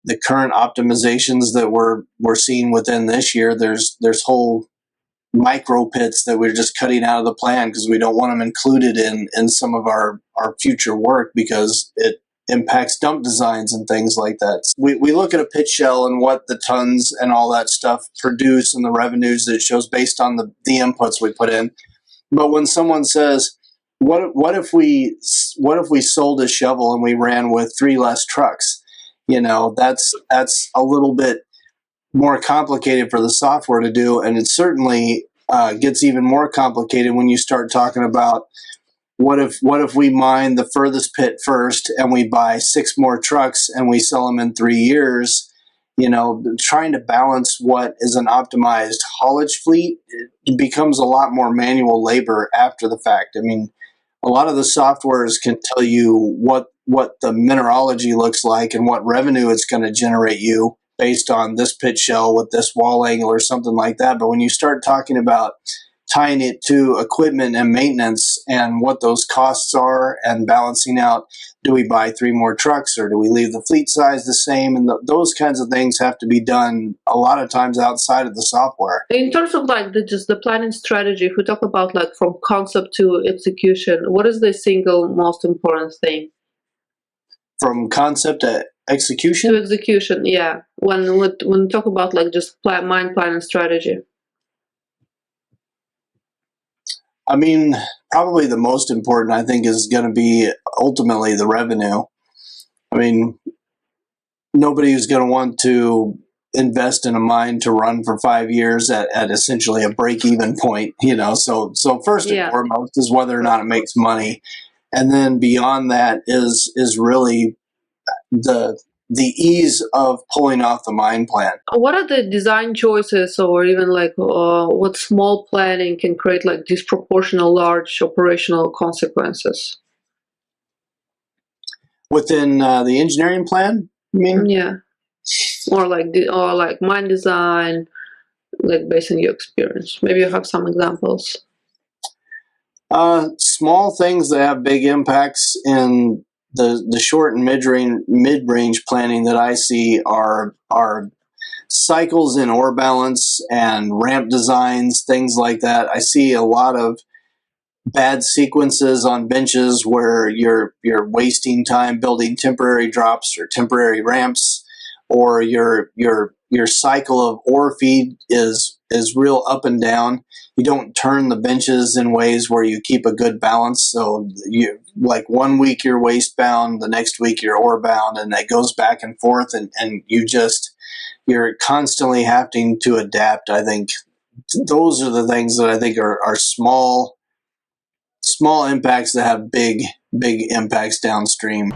the current optimizations that we're seeing within this year, there's whole micro pits that we're just cutting out of the plan because we don't want them included in some of our future work because it impacts dump designs and things like that. We look at a pit shell and what the tons and all that stuff produce and the revenues that it shows based on the inputs we put in. But when someone says, what if we sold a shovel and we ran with 3 less trucks? That's a little bit more complicated for the software to do, and it certainly gets even more complicated when you start talking about what if we mine the furthest pit first and we buy 6 more trucks and we sell them in 3 years. Trying to balance what is an optimized haulage fleet, it becomes a lot more manual labor after the fact. I mean, a lot of the softwares can tell you what the mineralogy looks like and what revenue it's going to generate you based on this pit shell with this wall angle or something like that. But when you start talking about tying it to equipment and maintenance and what those costs are and balancing out, do we buy 3 more trucks or do we leave the fleet size the same? And those kinds of things have to be done a lot of times outside of the software. In terms of just the planning strategy, if we talk about from concept to execution, what is the single most important thing? From concept to execution? To execution, yeah. When we talk about just mine planning strategy. I mean, probably the most important, I think, is going to be ultimately the revenue. I mean, nobody is going to want to invest in a mine to run for 5 years at essentially a break-even point, So first and foremost is whether or not it makes money. And then beyond that is really the ease of pulling off the mine plan. What are the design choices, or even what small planning can create disproportional large operational consequences? Within the engineering plan, you mean? Yeah, or mine design, based on your experience. Maybe you have some examples. Small things that have big impacts in the short and mid-range planning that I see are cycles in ore balance and ramp designs, things like that. I see a lot of bad sequences on benches where you're wasting time building temporary drops or temporary ramps, or your cycle of ore feed is real up and down. You don't turn the benches in ways where you keep a good balance. So you 1 week you're waste bound, the next week you're ore bound, and that goes back and forth, and you're constantly having to adapt. I think those are the things that I think are small impacts that have big impacts downstream.